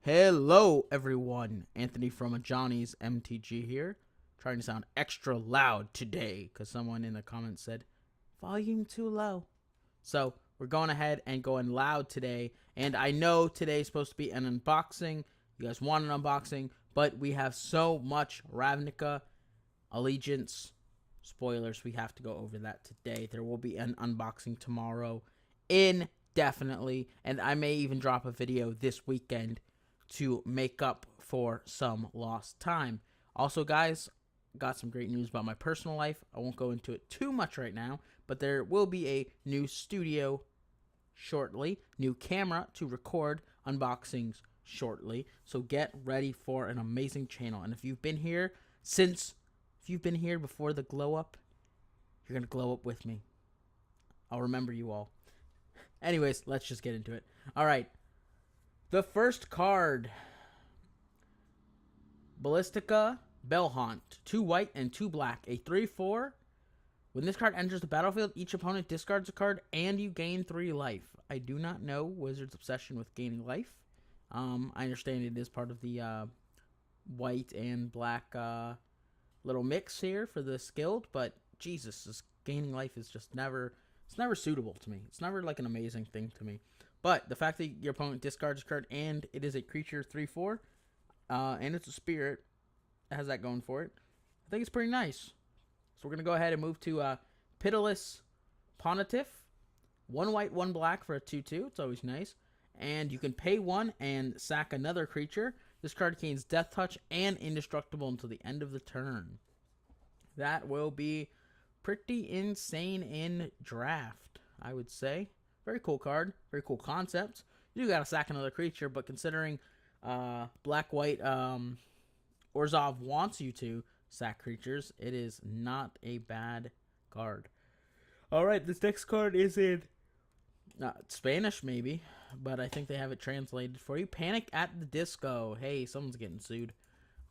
Hello, everyone. Anthony from Johnny's MTG here. Trying to sound extra loud today because someone in the comments said volume too low. So we're going ahead and going loud today. And I know today's supposed to be an unboxing. You guys want an unboxing, but we have so much Ravnica, Allegiance, spoilers. We have to go over that today. There will be an unboxing tomorrow, indefinitely, and I may even drop a video this weekend to make up for some lost time. Also, guys, got some great news about my personal life. I won't go into it too much right now, but there will be a new studio shortly, new camera to record unboxings shortly. So get ready for an amazing channel. And if you've been here before the glow up, you're going to glow up with me. I'll remember you all. Anyways, let's just get into it. All right. The first card, Ballistica Bellhaunt, 2 white and 2 black, a 3/4. When this card enters the battlefield, each opponent discards a card and you gain 3 life. I do not know Wizard's obsession with gaining life. I understand it is part of the white and black little mix here for this guild, but Jesus, this gaining life is just never suitable to me. It's never like an amazing thing to me. But the fact that your opponent discards a card and it is a creature 3/4, and it's a spirit, it has that going for it. I think it's pretty nice. So we're going to go ahead and move to Pitiless Pontiff. 1 white, 1 black for a 2/2. It's always nice. And you can pay 1 and sack another creature. This card gains Death Touch and Indestructible until the end of the turn. That will be pretty insane in draft, I would say. Very cool card. Very cool concept. You do gotta sack another creature, but considering black-white Orzhov wants you to sack creatures, it is not a bad card. Alright, this next card is in Spanish, maybe, but I think they have it translated for you. Panic at the Disco. Hey, someone's getting sued.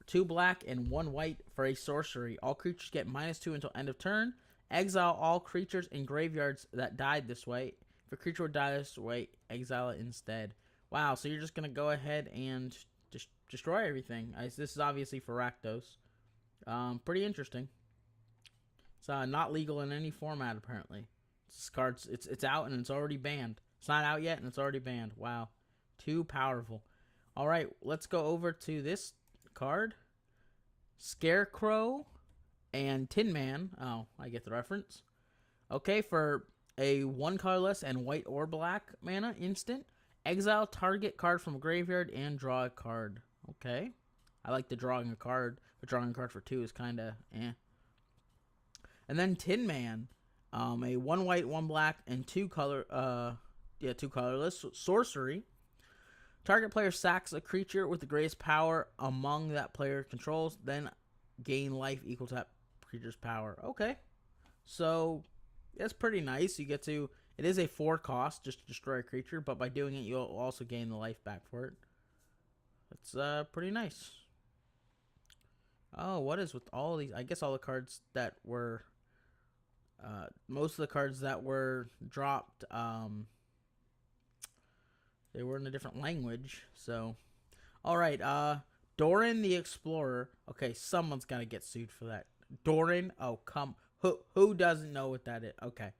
2 black and 1 white for a sorcery. All creatures get -2 until end of turn. Exile all creatures in graveyards that died this way. If a creature would die this way, exile it instead. Wow, so you're just going to go ahead and just destroy everything. This is obviously for Rakdos. Pretty interesting. It's not legal in any format, apparently. This card's, it's out and it's already banned. It's not out yet and it's already banned. Wow. Too powerful. Alright, let's go over to this card. Scarecrow and Tin Man. Oh, I get the reference. Okay, for a 1 colorless and white or black mana instant, exile target card from a graveyard and draw a card. Okay. I like the drawing a card, but drawing a card for 2 is kind of eh. And then Tin Man, a 1 white, 1 black, and 2 colorless sorcery. Target player sacks a creature with the greatest power among that player controls, then gain life equal to that creature's power. Okay. So it's pretty nice. You get to, it is a 4 cost just to destroy a creature, but by doing it, you'll also gain the life back for it. It's pretty nice. Oh, what is with all these? I guess all the cards that were, most of the cards that were dropped, they were in a different language. So, all right, Dora the Explorer. Okay, someone's got to get sued for that. Doran, oh come. Who doesn't know what that is? Okay.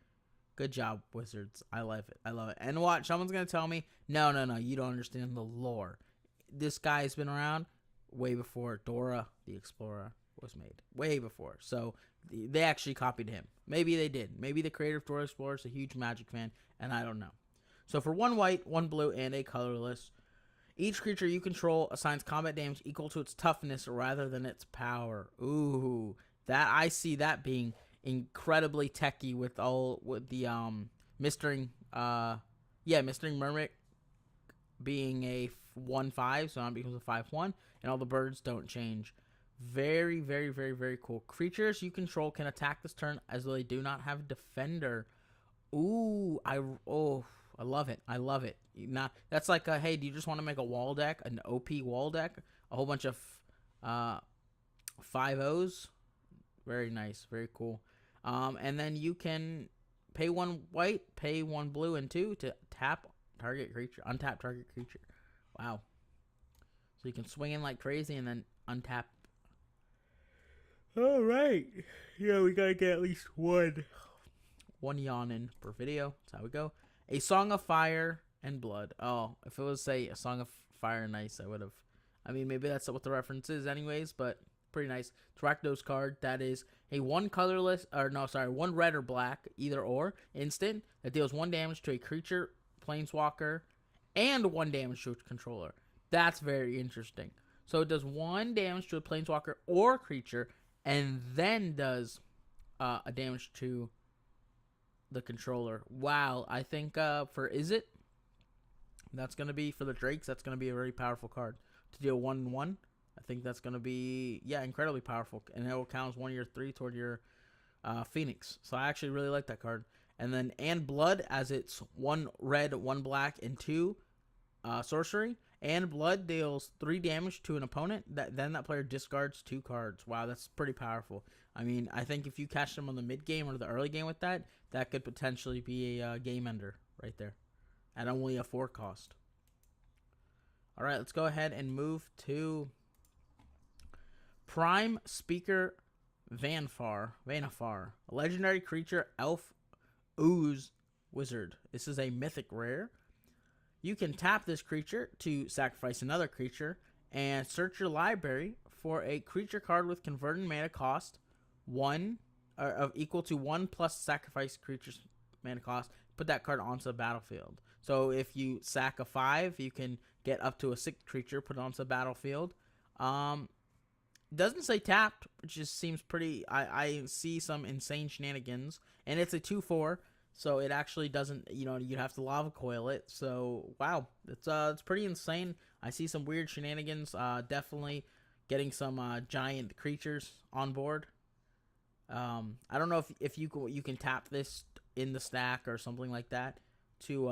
Good job, Wizards. I love it. I love it. And watch, someone's going to tell me, no, you don't understand the lore. This guy's been around way before Dora the Explorer was made. Way before. So, they actually copied him. Maybe they did. Maybe the creator of Dora the Explorer is a huge Magic fan, and I don't know. So, for 1 white, 1 blue, and a colorless, each creature you control assigns combat damage equal to its toughness rather than its power. Ooh, that I see that being incredibly techy with the Mistering Mermaid being a 1/5, so now it becomes a 5/1, and all the birds don't change. Very, very, very, very cool. Creatures you control can attack this turn as though they do not have a defender. Ooh, I love it. I love it. That's like hey, do you just want to make a wall deck, an OP wall deck, a whole bunch of 5/0s? Very nice, very cool. And then you can pay 1 white, pay 1 blue, and 2 to tap target creature, untap target creature. Wow. So you can swing in like crazy and then untap. All right. Yeah, we gotta get at least one yawn in per video. That's how we go. A Song of Fire and Blood. Oh, if it was, say, a Song of Fire and Ice, I would have. I mean, maybe that's what the reference is anyways, but pretty nice. Rakdos card that is a one red or black, either or, instant that deals 1 damage to a creature, planeswalker, and 1 damage to a controller. That's very interesting. So it does 1 damage to a planeswalker or creature, and then does a damage to the controller. Wow, I think for that's going to be, for the Drakes, that's going to be a very powerful card. To deal 1/1, I think that's going to be, incredibly powerful. And it will count as 1 of your 3 toward your Phoenix. So I actually really like that card. And then, and Blood, as it's 1 red, 1 black, and 2 sorcery. And Blood deals 3 damage to an opponent. Then that player discards 2 cards. Wow, that's pretty powerful. I mean, I think if you catch them on the mid game or the early game with that, that could potentially be a game ender right there at only a 4 cost. All right, let's go ahead and move to Prime Speaker Vanfar. A legendary creature, elf, ooze, wizard. This is a mythic rare. You can tap this creature to sacrifice another creature and search your library for a creature card with converted mana cost 1 of equal to 1 plus sacrifice creature's mana cost. Put that card onto the battlefield. So if you sack a 5, you can get up to a 6 creature, put it onto the battlefield. Doesn't say tapped, which just seems pretty. I see some insane shenanigans, and it's a 2/4. So it actually doesn't, you'd have to lava coil it. So, wow, it's pretty insane. I see some weird shenanigans. Definitely getting some giant creatures on board. I don't know if you can tap this in the stack or something like that to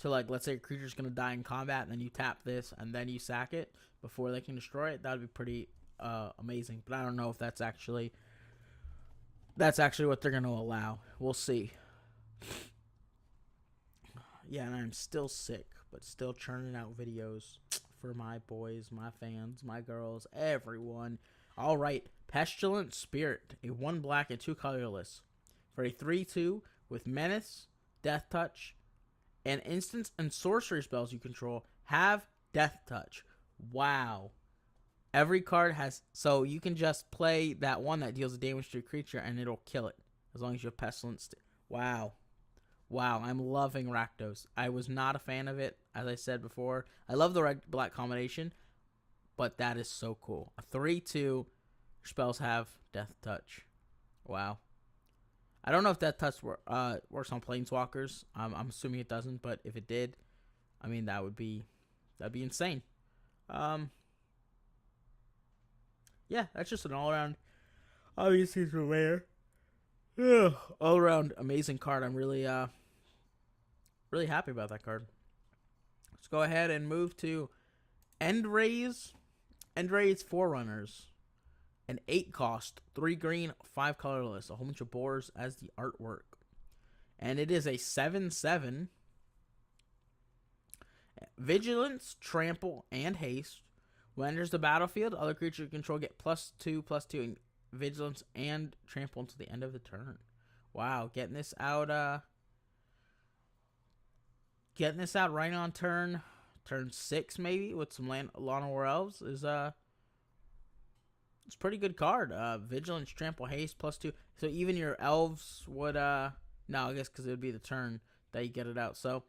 like, let's say a creature's going to die in combat, and then you tap this, and then you sack it before they can destroy it. That would be pretty amazing. But I don't know if that's actually what they're going to allow. We'll see. Yeah, and I'm still sick, but still churning out videos for my boys, my fans, my girls, everyone. All right, Pestilent Spirit, a 1 black and 2 colorless. For a 3/2 with Menace, Death Touch, and instants and sorcery spells you control have Death Touch. Wow. Every card has, so you can just play that one that deals damage to a creature and it'll kill it as long as you have Pestilence. Wow. Wow, I'm loving Rakdos. I was not a fan of it, as I said before. I love the red-black combination, but that is so cool. A 3/2, spells have Death Touch. Wow. I don't know if Death Touch works on Planeswalkers. I'm assuming it doesn't, but if it did, I mean, that'd be insane. Yeah, that's just an all-around, obviously it's rare. All-around amazing card. I'm really happy about that card. Let's go ahead and move to Endraze Forerunners. An 8 cost, 3 green, 5 colorless, a whole bunch of boars as the artwork. And it is a 7/7. Vigilance, Trample, and Haste. When enters the battlefield, other creatures you control get +2/+2 in Vigilance and Trample until the end of the turn. Wow, getting this out right on turn 6 maybe with some Lana War Elves is it's a pretty good card. Vigilance, Trample, Haste, +2. So even your elves would no, I guess because it would be the turn that you get it out. So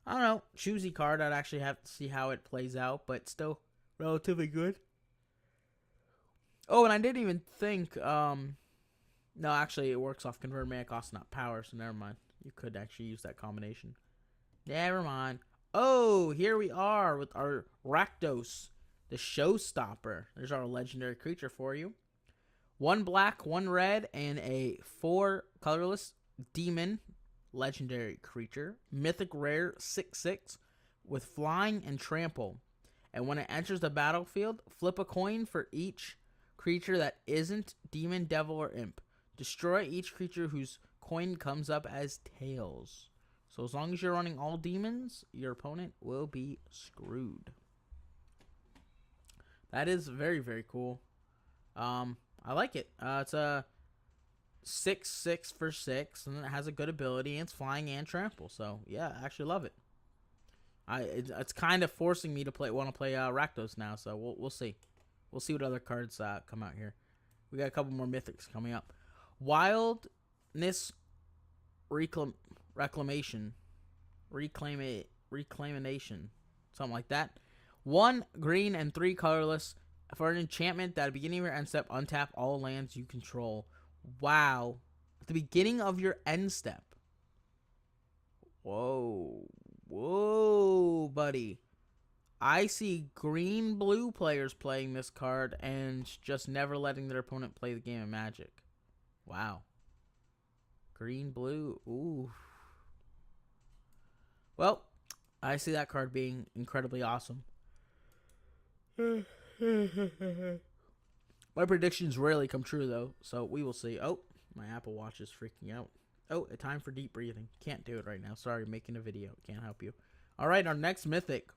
I don't know, choosy card. I'd actually have to see how it plays out, but still relatively good. Oh, and I didn't even think. No, actually, it works off convert mana cost, not power. So never mind. You could actually use that combination. Never mind. Oh, here we are with our Rakdos, the Showstopper. There's our legendary creature for you. 1 black, 1 red, and a 4 colorless demon legendary creature. Mythic rare, 6/6 with flying and trample. And when it enters the battlefield, flip a coin for each creature that isn't demon, devil, or imp. Destroy each creature whose coin comes up as tails. So as long as you're running all demons, your opponent will be screwed. That is very, very cool. I like it. It's a 6/6 for 6, and it has a good ability, and it's flying and trample. So yeah, I actually love it. It's kind of forcing me to want to play Rakdos now. So we'll see. We'll see what other cards come out here. We got a couple more mythics coming up. Wildness Reclamation, something like that. 1 green and 3 colorless for an enchantment that at the beginning of your end step, untap all lands you control. Wow. At the beginning of your end step. Whoa. Whoa, buddy. I see green-blue players playing this card and just never letting their opponent play the game of Magic. Wow. Green-blue. Ooh. Well, I see that card being incredibly awesome. My predictions rarely come true, though, so we will see. Oh, my Apple Watch is freaking out. Oh, a time for deep breathing. Can't do it right now. Sorry, making a video. Can't help you. All right, our next mythic.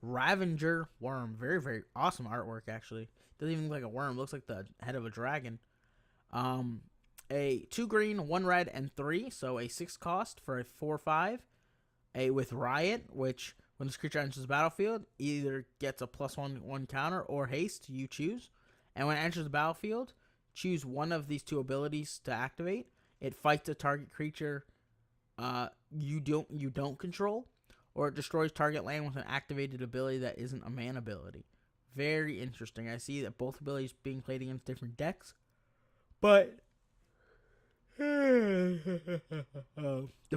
Ravager Worm. Very, very awesome artwork, actually. Doesn't even look like a worm. Looks like the head of a dragon. A 2 green, 1 red, and 3. So a 6 cost for a 4/5. With Riot, which when this creature enters the battlefield, either gets a +1/1 counter or haste. You choose. And when it enters the battlefield, choose one of these 2 abilities to activate. It fights a target creature you don't control, or it destroys target land with an activated ability that isn't a mana ability. Very interesting. I see that both abilities being played against different decks, but the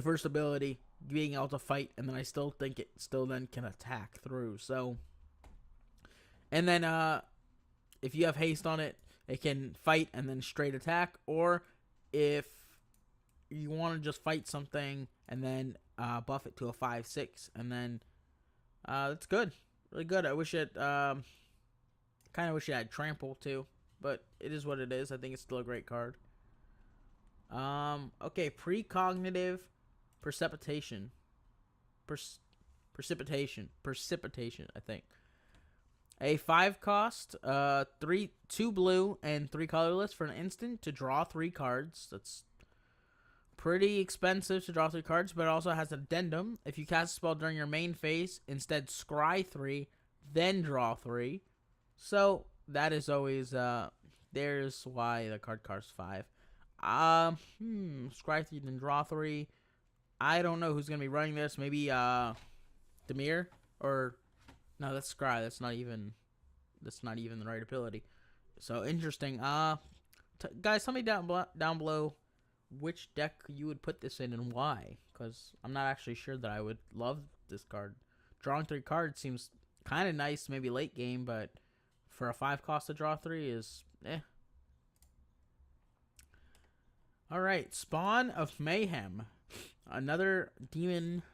first ability being able to fight, and then I still think it still then can attack through. So, and then if you have haste on it, it can fight and then straight attack, or if you want to just fight something and then buff it to a 5/6, and then it's good, really good. I wish it kind of wish it had trample too, but it is what it is. I think it's still a great card. Okay, precognitive precipitation. Precipitation, I think. A 5 cost, 2 blue and 3 colorless for an instant to draw 3 cards. That's pretty expensive to draw 3 cards, but it also has an addendum. If you cast a spell during your main phase, instead scry 3, then draw 3. So that is always there's why the card costs 5. Scry 3, then draw 3. I don't know who's gonna be running this. Maybe Demir, or no, that's Scry. That's not even the right ability. So interesting. Guys, tell me down below which deck you would put this in and why, because I'm not actually sure that I would love this card. Drawing 3 cards seems kind of nice, maybe late game, but for a 5 cost to draw 3 is All right, Spawn of Mayhem, another demon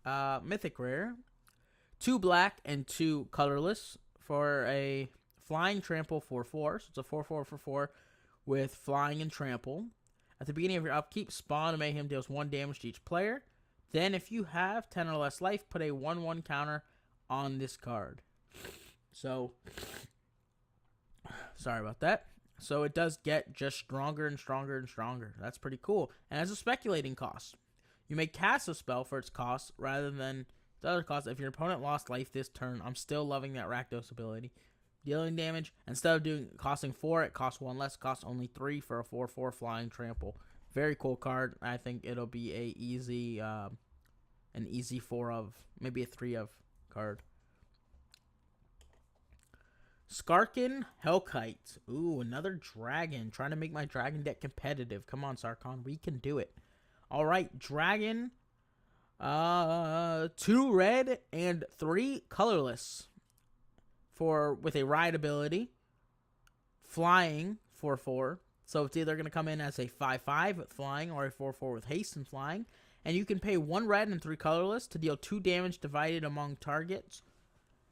mythic rare. 2 black and 2 colorless for a flying trample 4/4. So it's a 4/4 with flying and trample. At the beginning of your upkeep, Spawn of Mayhem deals 1 damage to each player. Then if you have 10 or less life, put a 1/1 counter on this card. So, sorry about that. So it does get just stronger and stronger and stronger. That's pretty cool. And has a speculating cost. You may cast a spell for its cost rather than the other cost. If your opponent lost life this turn, I'm still loving that Rakdos ability. Dealing damage, instead of costing 4, it costs 1 less. It costs only 3 for a 4/4 flying trample. Very cool card. I think it'll be an easy 4 of, maybe a 3 of card. Skarkin Hellkite. Ooh, another dragon. Trying to make my dragon deck competitive. Come on, Sarkon. We can do it. Alright, dragon. 2 red and 3 colorless. With a ride ability. Flying 4/4. So it's either going to come in as a 5/5 with flying or a 4/4 with haste and flying. And you can pay 1 red and 3 colorless to deal 2 damage divided among targets.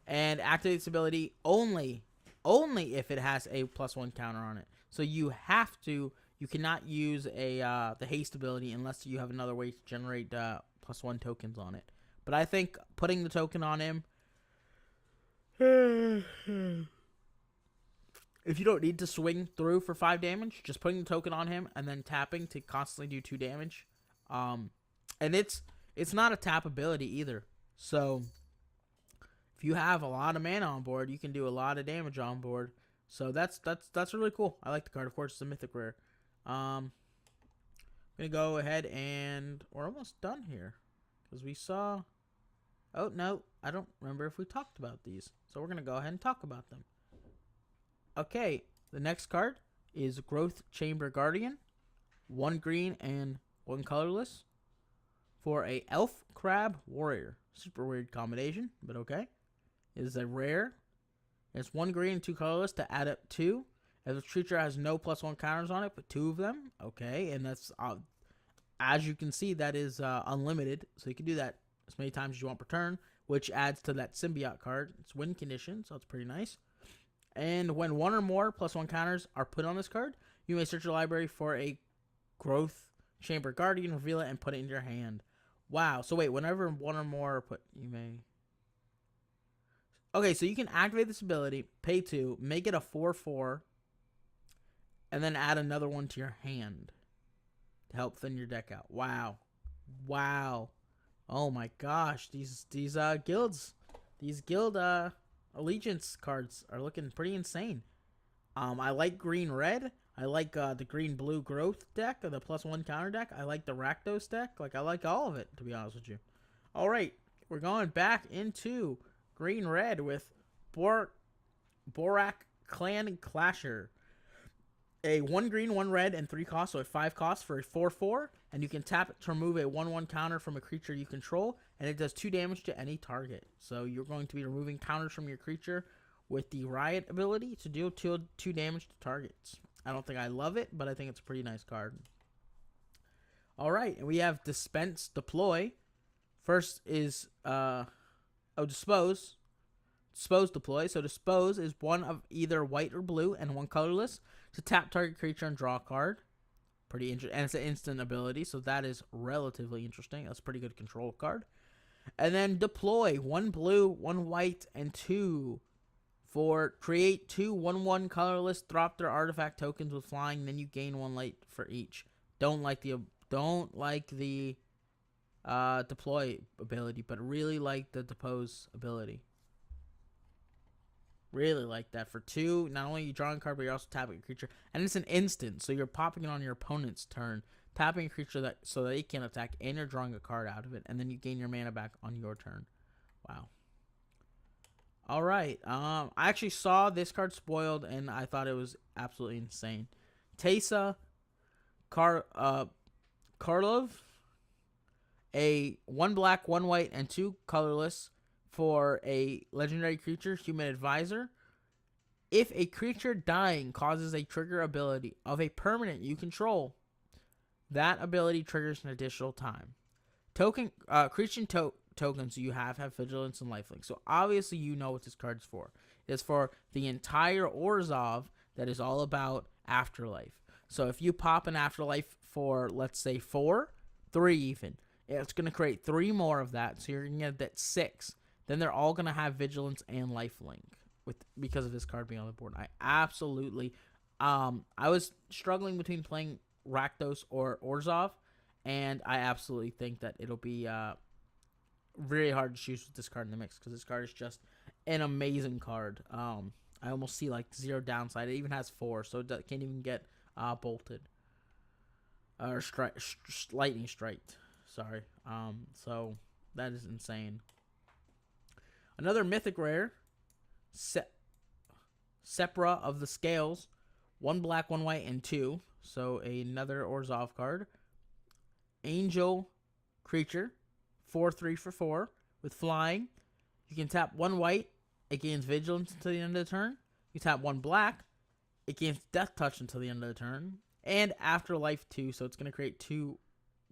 And activate this ability only if it has a +1 counter on it. So you you cannot use the haste ability unless you have another way to generate +1 tokens on it. But I think putting the token on him, if you don't need to swing through for 5 damage, just putting the token on him and then tapping to constantly do 2 damage. And it's not a tap ability either. So if you have a lot of mana on board, you can do a lot of damage on board. So that's really cool. I like the card. Of course, it's a mythic rare. I'm gonna go ahead and we're almost done here because we saw. Oh no, I don't remember if we talked about these. So we're gonna go ahead and talk about them. Okay, the next card is Growth Chamber Guardian, 1 green and 1 colorless for a Elf Crab Warrior. Super weird combination, but okay. It is a rare. It's 1 green and 2 colorless to add up 2. If the creature has no +1 counters on it, but 2 of them, okay, and that's as you can see, that is unlimited, so you can do that as many times as you want per turn, which adds to that symbiote card. It's win condition, so it's pretty nice. And when 1 or more +1 counters are put on this card, you may search your library for a Growth Chamber Guardian, reveal it, and put it in your hand. Wow. So wait, whenever 1 or more are put, you may. Okay, so you can activate this ability, pay 2, make it a 4/4, and then add another one to your hand to help thin your deck out. Wow. Wow. Oh my gosh, these guilds, these guild allegiance cards are looking pretty insane. I like green red. I like the green blue growth deck, or the +1 counter deck. I like the Rakdos deck. Like, I like all of it, to be honest with you. All right, we're going back into green red with Borak Clan Clasher. A 1 green, 1 red, and 3 costs, so a 5 cost for a 4/4, and you can tap it to remove a 1/1 counter from a creature you control, and it does 2 damage to any target. So you're going to be removing counters from your creature with the Riot ability to deal 2 damage to targets. I don't think I love it, but I think it's a pretty nice card. Alright, and we have Dispense Deploy. First is Dispose. Dispose Deploy. So Dispose is 1 of either white or blue and 1 colorless to tap target creature and draw a card. Pretty interesting. And it's an instant ability, so that is relatively interesting. That's a pretty good control card. And then Deploy. 1 blue, 1 white, and 2 for create 2 1/1 colorless, drop their artifact tokens with flying, then you gain 1 light for each. Don't like the Deploy ability, but really like the Dispose ability. Really like that. For 2, not only are you drawing a card, but you're also tapping a creature. And it's an instant, so you're popping it on your opponent's turn, tapping a creature so that they can't attack, and you're drawing a card out of it, and then you gain your mana back on your turn. Wow. Alright, I actually saw this card spoiled, and I thought it was absolutely insane. Teysa Karlov, a 1 black, 1 white, and 2 colorless for a legendary creature, Human Advisor. If a creature dying causes a trigger ability of a permanent you control, that ability triggers an additional time. Creature tokens you have Vigilance and Lifelink. So obviously you know what this card's for. It's for the entire Orzhov that is all about Afterlife. So if you pop an Afterlife for, let's say, 4, 3 even, it's going to create 3 more of that, so you're going to get that 6. Then they're all going to have Vigilance and Lifelink because of this card being on the board. I absolutely... I was struggling between playing Rakdos or Orzhov, and I absolutely think that it'll be very hard to choose with this card in the mix, because this card is just an amazing card. I almost see like 0 downside. It even has 4, so it can't even get bolted. Or lightning striked. Sorry. So that is insane. Another mythic rare, Sepra of the Scales, 1 black, 1 white, and 2. So another Orzhov card. Angel creature, 4/3 for 4 with flying. You can tap 1 white, it gains Vigilance until the end of the turn. You tap 1 black, it gains Death Touch until the end of the turn. And Afterlife 2, so it's going to create 2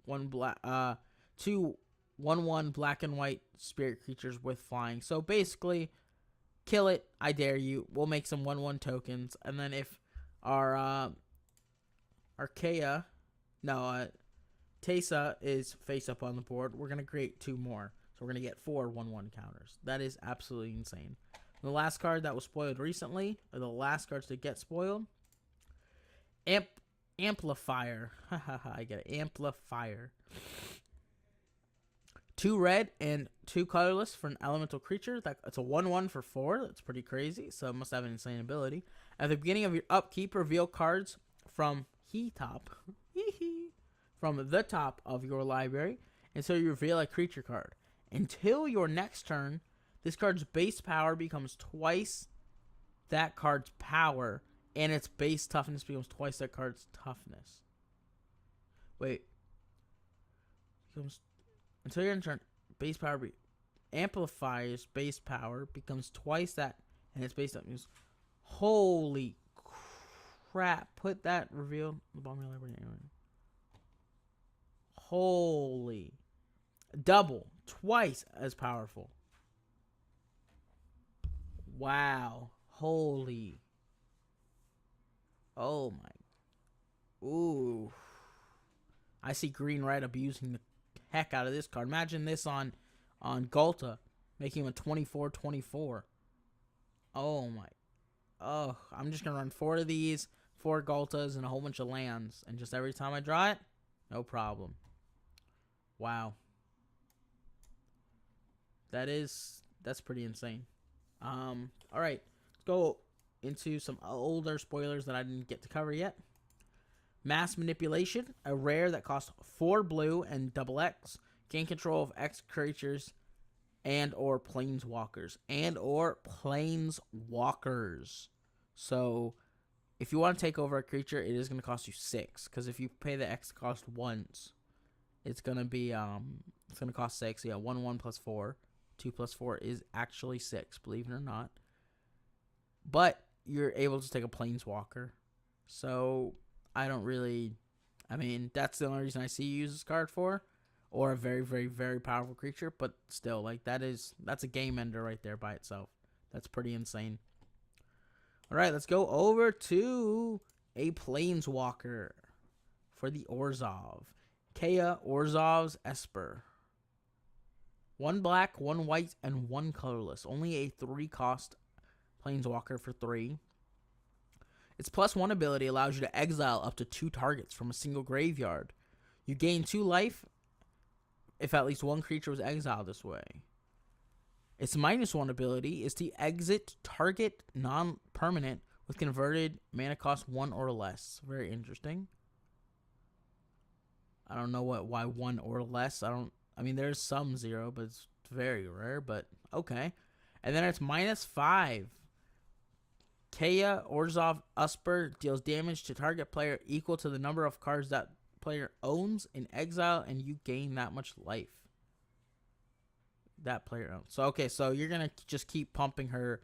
1/1 black and white spirit creatures with flying. So basically, kill it, I dare you. We'll make some 1/1 tokens, and then if our Archaea. No, Teysa is face up on the board. We're going to create 2 more. So we're going to get 4 1/1 counters. That is absolutely insane. The last card that was spoiled recently, or the last cards to get spoiled, Amplifier. I get it. Amplifier. 2 red and 2 colorless for an elemental creature. It's a 1/1 for 4. That's pretty crazy. So it must have an insane ability. At the beginning of your upkeep, reveal cards from the top of your library, and so you reveal a creature card. Until your next turn, this card's base power becomes twice that card's power, and its base toughness becomes twice that card's toughness. Wait. Until your turn, base power Amplifier's base power becomes twice that, and its base toughness. Holy crap. Put that reveal in the bottom of your library. Holy. Double. Twice as powerful. Wow. Holy. Oh my. Ooh. I see green red abusing the heck out of this card. Imagine this on Gulta, making him a 24/24. Oh my. Oh, I'm just going to run 4 of these, 4 Gultas, and a whole bunch of lands. And just every time I draw it, no problem. Wow. That's pretty insane. Alright. Let's go into some older spoilers that I didn't get to cover yet. Mass Manipulation, a rare that costs 4 blue and double X. Gain control of X creatures and or planeswalkers. So, if you want to take over a creature, it is going to cost you 6. Because if you pay the X cost once, it's going to be, it's going to cost 6. Yeah, 1/1 plus 4. 2 plus 4 is actually 6, believe it or not. But you're able to take a planeswalker. So, that's the only reason I see you use this card for. Or a very, very, very powerful creature. But still, like, that's a game ender right there by itself. That's pretty insane. Alright, let's go over to a planeswalker for the Orzhov. Kea Orzhov's Esper. 1 black, 1 white, and 1 colorless. Only a 3-cost planeswalker for 3. Its +1 ability allows you to exile up to 2 targets from a single graveyard. You gain 2 life if at least 1 creature was exiled this way. Its -1 ability is to exit target non-permanent with converted mana cost 1 or less. Very interesting. I don't know why 1 or less. There's some 0, but it's very rare, but okay. And then it's -5. Kea Orzhov Esper deals damage to target player equal to the number of cards that player owns in exile, and you gain that much life that player owns. So, okay, so you're going to just keep pumping her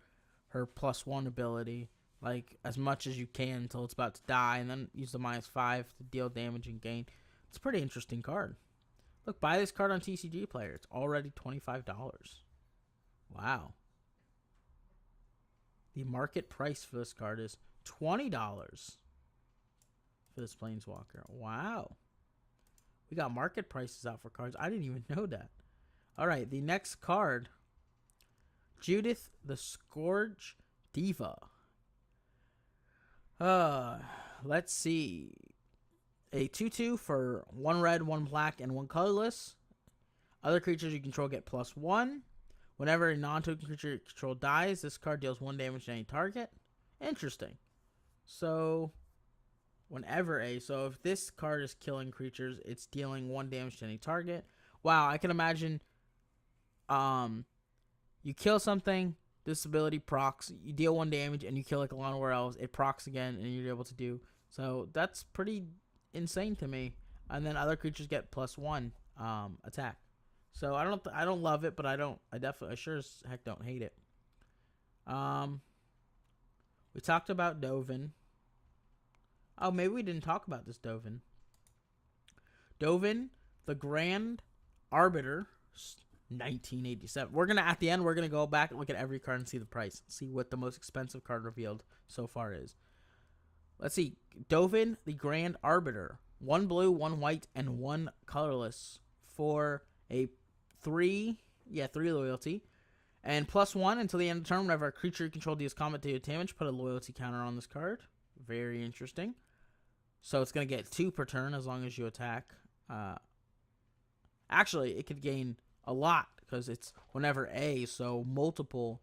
+1 ability, like, as much as you can until it's about to die, and then use the -5 to deal damage and gain. It's a pretty interesting card. Look, buy this card on TCG Player. It's already $25. Wow. The market price for this card is $20 for this Planeswalker. Wow. We got market prices out for cards. I didn't even know that. Alright, the next card. Judith the Scourge Diva. Let's see. A 2/2 for 1 red, 1 black, and 1 colorless. Other creatures you control get +1. Whenever a non-token creature you control dies, this card deals 1 damage to any target. Interesting. So, so if this card is killing creatures, it's dealing 1 damage to any target. Wow, I can imagine, you kill something, this ability procs, you deal 1 damage, and you kill like a lot of elves, it procs again, and you're able to do. So, that's pretty insane to me. And then other creatures get +1 attack. So I don't love it, but I sure as heck don't hate it. We talked about Dovan. Oh, maybe we didn't talk about this Dovan. Dovan, the Grand Arbiter, 1987. At the end, we're gonna go back and look at every card and see the price. See what the most expensive card revealed so far is. Let's see. Dovan, the Grand Arbiter. 1 blue, 1 white, and 1 colorless for a 3 loyalty. And +1 until the end of the turn, whenever a creature you control deals combat damage, put a loyalty counter on this card. Very interesting. So it's going to get 2 per turn as long as you attack. Actually, it could gain a lot because it's whenever so multiple.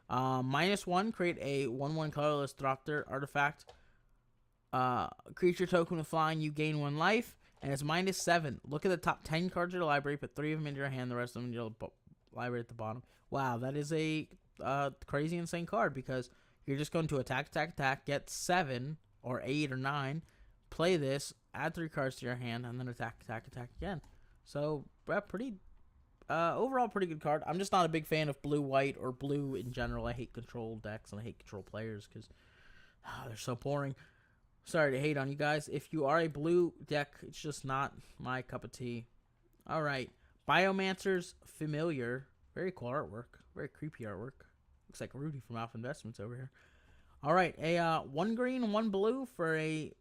-1, create a 1/1 colorless Thropter artifact. Creature token with flying, you gain 1 life. And it's -7. Look at the top 10 cards of your library, put 3 of them into your hand, the rest of them in your library at the bottom. Wow, that is a crazy insane card because you're just going to attack, get 7 or 8 or 9, play this, add 3 cards to your hand, and then attack again. So, pretty, overall pretty good card. I'm just not a big fan of blue-white or blue in general. I hate control decks and I hate control players because they're so boring. Sorry to hate on you guys. If you are a blue deck, it's just not my cup of tea. All right. Biomancer's Familiar. Very cool artwork. Very creepy artwork. Looks like Rudy from Alpha Investments over here. All right. A 1 green, 1 blue for a...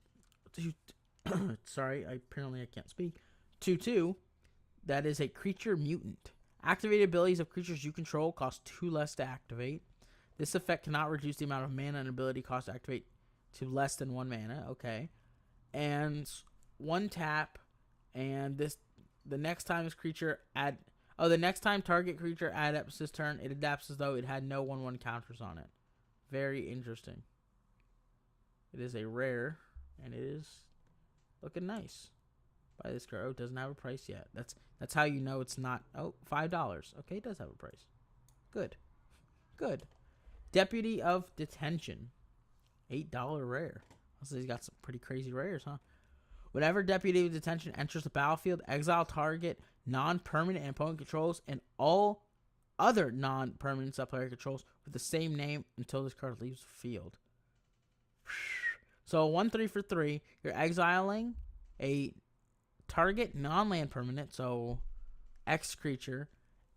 Sorry, apparently I can't speak. 2/2. That is a creature mutant. Activated abilities of creatures you control cost 2 less to activate. This effect cannot reduce the amount of mana and ability cost to activate to less than 1 mana. Okay. And 1 tap. And the next time this creature the next time target creature adapts this turn, it adapts as though it had no 1/1 counters on it. Very interesting. It is a rare, and it is looking nice. Buy this card. Oh, it doesn't have a price yet. That's how you know it's not. Oh, $5. Okay, it does have a price. Good. Deputy of Detention. $8 rare. So he's got some pretty crazy rares, huh? Whenever Deputy of Detention enters the battlefield, exile target non-permanent and opponent controls and all other non-permanent sub-player controls with the same name until this card leaves the field. So 1/3 for 3. You're exiling a target non-land permanent, so X creature,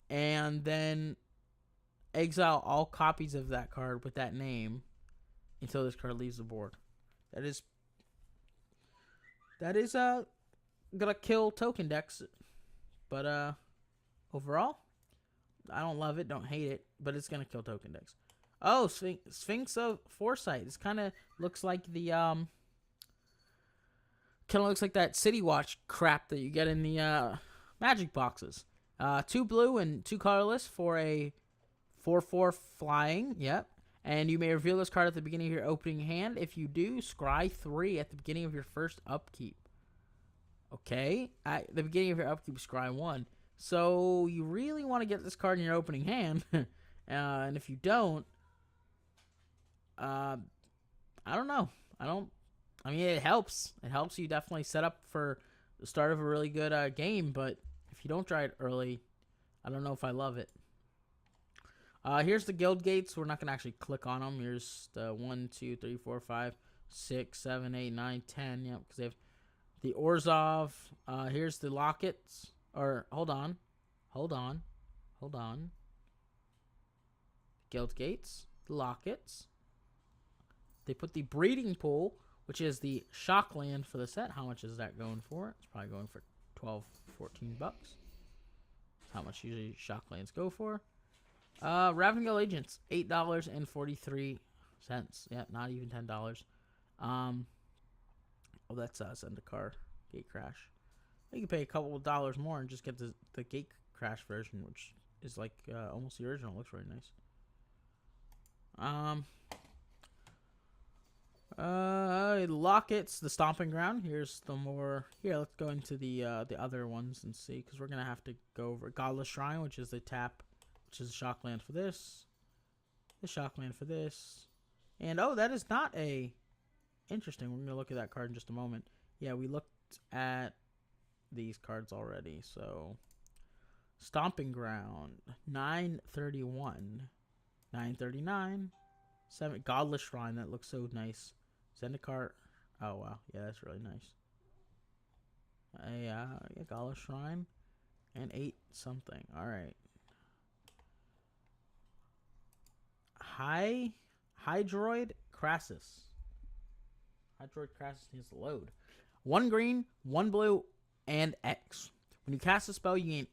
and then exile all copies of that card with that name until this card leaves the board. That is gonna kill token decks, but overall, I don't love it, don't hate it, but it's gonna kill token decks. Oh, Sphinx of Foresight. This kind of looks like the that City Watch crap that you get in the Magic boxes. 2 blue and 2 colorless for a 4/4 flying. Yep. And you may reveal this card at the beginning of your opening hand. If you do, scry 3 at the beginning of your first upkeep. Okay. At the beginning of your upkeep, scry 1. So you really want to get this card in your opening hand. And if you don't, I don't know. I mean, it helps. It helps you definitely set up for the start of a really good game. But if you don't try it early, I don't know if I love it. Here's the guild gates. We're not going to actually click on them. Here's the 1, 2, 3, 4, 5, 6, 7, 8, 9, 10. Yep, because they have the Orzhov. Here's the Lockets. Or, hold on. Guild gates. The Lockets. They put the breeding pool, which is the shock land for the set. How much is that going for? It's probably going for $12, $14. That's how much usually shock lands go for. Ravnica Agents, $8.43. Yeah, not even $10. Oh, that's Zendikar Gate Crash. You can pay a couple of dollars more and just get the Gate Crash version, which is like almost the original. Looks really nice. Lockets, the Stomping Ground. Here's the more. Here, let's go into the other ones and see, because we're gonna have to go over Godless Shrine, which is the tap, which is a shock land for this, the shock land for this, and oh, that is not a interesting. We're gonna look at that card in just a moment. Yeah, we looked at these cards already. So, Stomping Ground, 931, 939, 7. Godless Shrine. That looks so nice. Zendikar. Oh wow, yeah, that's really nice. Yeah, Godless Shrine, and 8 something. All right. Hydroid Crassus. Hydroid Crassus needs to load. 1 green, 1 blue, and X. When you cast a spell, you gain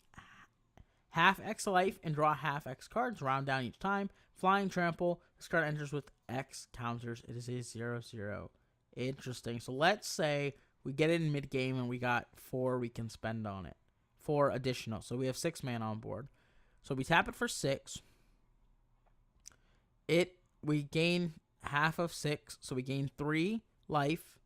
half X life and draw half X cards. Round down each time. Flying Trample. This card enters with X counters. It is a 0/0. Interesting. So let's say we get it in mid-game and we got 4 we can spend on it. 4 additional. So we have 6 mana on board. So we tap it for 6. We gain half of 6. So we gain 3 life.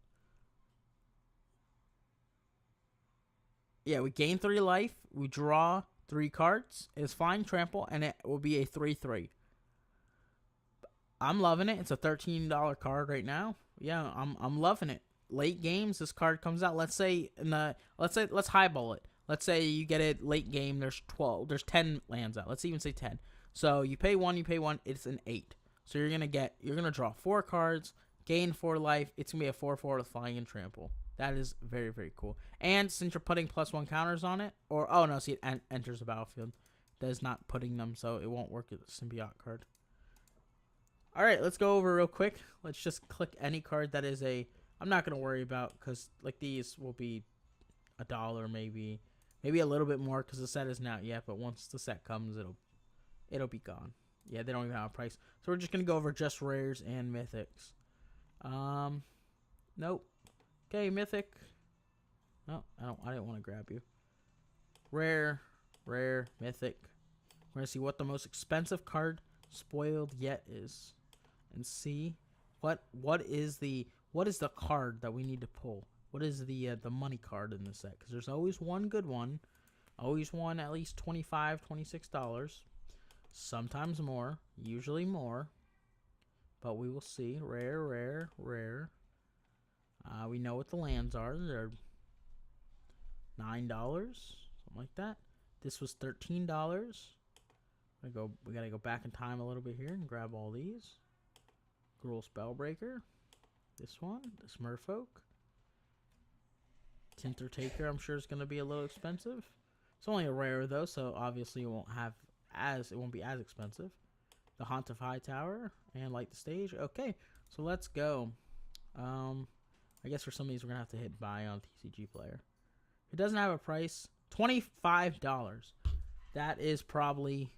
Yeah, we gain 3 life. We draw 3 cards. It's Flying Trample, and it will be a 3/3. I'm loving it. It's a $13 card right now. Yeah, I'm loving it. Late games, this card comes out. Let's let's highball it. Let's say you get it late game. There's 10 lands out. Let's even say 10. So you pay 1. It's an 8. So you're gonna draw 4 cards, gain 4 life. It's gonna be a 4/4 with Flying and Trample. That is very, very cool. And since you're putting +1 counters on it, see, it enters the battlefield. That is not putting them, so it won't work as a symbiote card. All right, let's go over real quick. Let's just click any card that is I'm not going to worry about, because like these will be $1 maybe a little bit more, because the set isn't out yet, but once the set comes, it'll be gone. Yeah, they don't even have a price. So we're just going to go over just rares and mythics. Nope. Okay, mythic. No, I didn't want to grab you. Rare, mythic. We're going to see what the most expensive card spoiled yet is, and see what is the card that we need to pull. What is the money card in this set? Because there's always one good one, always one at least $25, $26, sometimes more, usually more, but we will see. Rare. We know what the lands are. They're $9, something like that. This was $13. We gotta go back in time a little bit here and grab all these. Gruul Spellbreaker. This one. The Smurfolk. Tinter Taker, I'm sure is gonna be a little expensive. It's only a rare though, so obviously it won't be as expensive. The Haunt of Hightower and Light the Stage. Okay, so let's go. I guess for some of these we're gonna have to hit buy on TCG Player. It doesn't have a price. $25. That is probably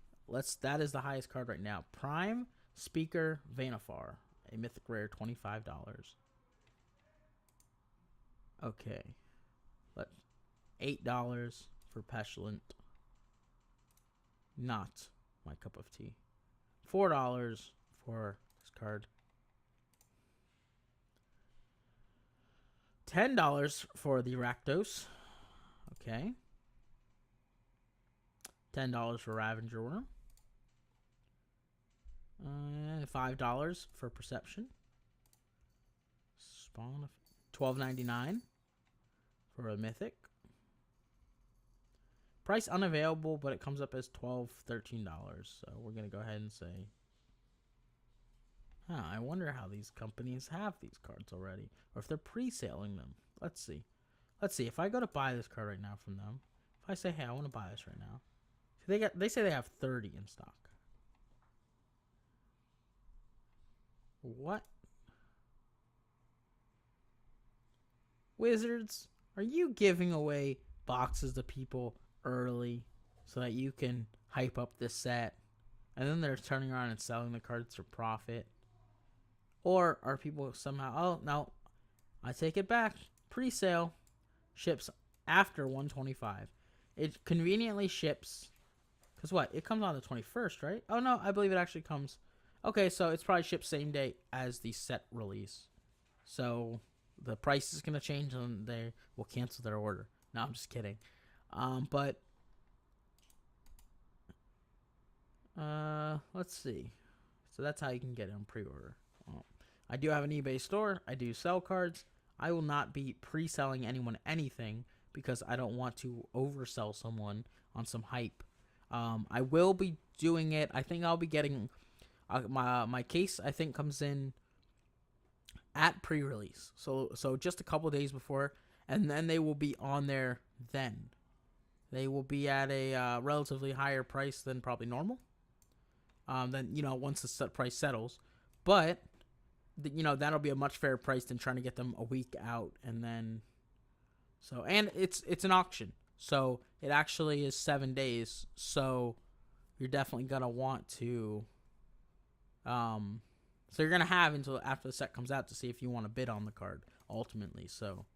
that is the highest card right now. Prime Speaker Vanfar, a mythic rare, $25. Okay. $8 for Pestilence. Not my cup of tea. $4 for this card. $10 for the Rakdos. Okay. $10 for Ravager Worm. $5 for Perception. Spawn of $12.99 for a mythic. Price unavailable, but it comes up as $13. So we're gonna go ahead and say, I wonder how these companies have these cards already, or if they're pre-selling them. Let's see. If I go to buy this card right now from them, if I say, hey, I want to buy this right now, they say they have 30 in stock. What? Wizards, are you giving away boxes to people early so that you can hype up this set, and then they're turning around and selling the cards for profit? Or are people somehow, oh no, I take it back, pre-sale ships after 125. It conveniently ships, because what, it comes on the 21st, right? Oh no, I believe it actually comes, okay, so it's probably shipped same day as the set release. So the price is going to change and they will cancel their order. No, I'm just kidding. Let's see. So that's how you can get it on pre-order. I do have an eBay store. I do sell cards. I will not be pre-selling anyone anything because I don't want to oversell someone on some hype. I will be doing it. I think I'll be getting my case, I think, comes in at pre-release. So just a couple days before, and then they will be on there then. They will be at a relatively higher price than probably normal. Then, once the price settles. But you know, that'll be a much fairer price than trying to get them a week out. And then, so, and it's an auction. So it actually is 7 days. So you're definitely going to want to, so you're going to have until after the set comes out to see if you want to bid on the card ultimately. So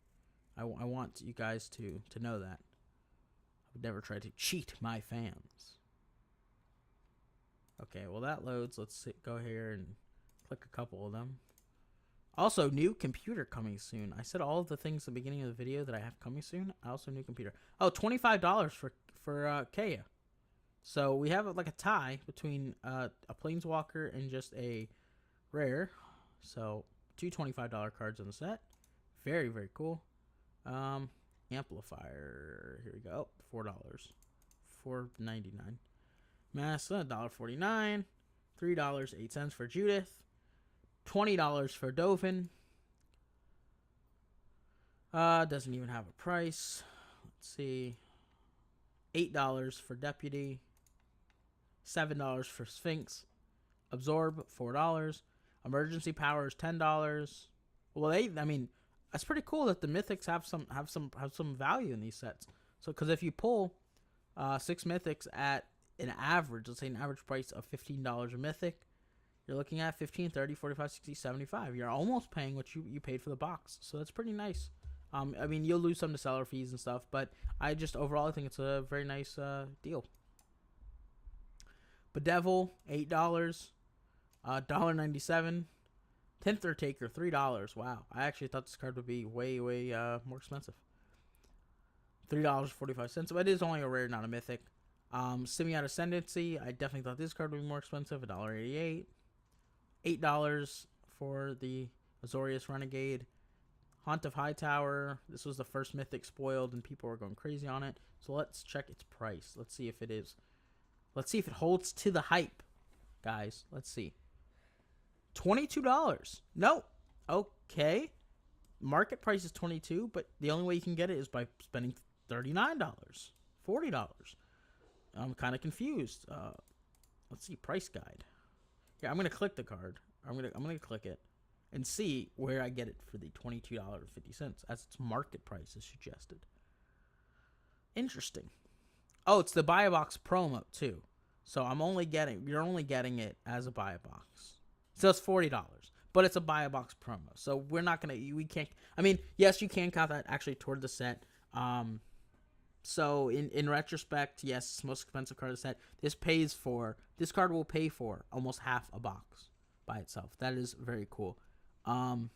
I want you guys to know that. I would never try to cheat my fans. Okay, well that loads. Let's go here and click a couple of them. Also, new computer coming soon. I said all of the things at the beginning of the video that I have coming soon. Also, new computer. Oh, $25 for Kaya. So we have like a tie between a Planeswalker and just a rare. So 2 $25 cards in the set. Very, very cool. Amplifier. Here we go. $4. $4.99. Massa, $1.49. $3.08 for Judith. $20 for Dovan. Doesn't even have a price. Let's see. $8 for Deputy. $7 for Sphinx. Absorb, $4. Emergency Power is $10. Well, I mean, that's pretty cool that the mythics have some value in these sets. So, because if you pull 6 mythics at an average, let's say an average price of $15 a mythic, you're looking at 15, 30, 45, 60, 75. You're almost paying what you paid for the box. So that's pretty nice. I mean, you'll lose some to seller fees and stuff, but overall, I think it's a very nice deal. Bedevil, $8. $1.97. Tinther Taker, $3. Wow. I actually thought this card would be way more expensive. $3.45. But it is only a rare, not a mythic. Simeon Ascendancy, I definitely thought this card would be more expensive. $1.88. $8 for the Azorius Renegade. Haunt of Hightower. This was the first mythic spoiled, and people were going crazy on it. So let's check its price. Let's see if it is. Let's see if it holds to the hype, guys. Let's see. $22. No. Okay. Market price is $22, but the only way you can get it is by spending $39. $40. I'm kind of confused. Let's see, price guide. Yeah, I'm gonna click the card. I'm gonna click it and see where I get it for the $22.50 as its market price is suggested. Interesting. Oh, it's the buy a box promo too. So you're only getting it as a buy a box. So it's $40, but it's a buy a box promo. So we can't. I mean, yes, you can count that actually toward the set. So in retrospect, yes, it's the most expensive card of the set. This card will pay for almost half a box by itself. That is very cool. Obviously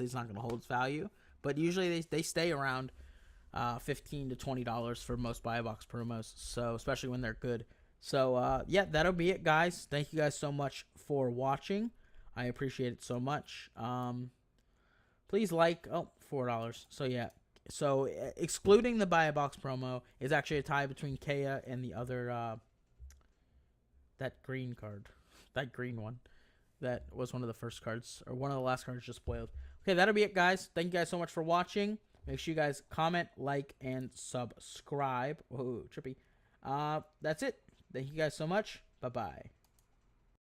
it's not going to hold its value, but usually they stay around $15 to $20 for most buy a box promos. So especially when they're good. So yeah, that'll be it, guys. Thank you guys so much for watching. I appreciate it so much. Please like $4. So yeah. So, excluding the buy a box promo is actually a tie between Kaya and the other, that green card. That green one. That was one of the first cards, or one of the last cards just spoiled. Okay, that'll be it, guys. Thank you guys so much for watching. Make sure you guys comment, like, and subscribe. Whoa, trippy. That's it. Thank you guys so much. Bye-bye.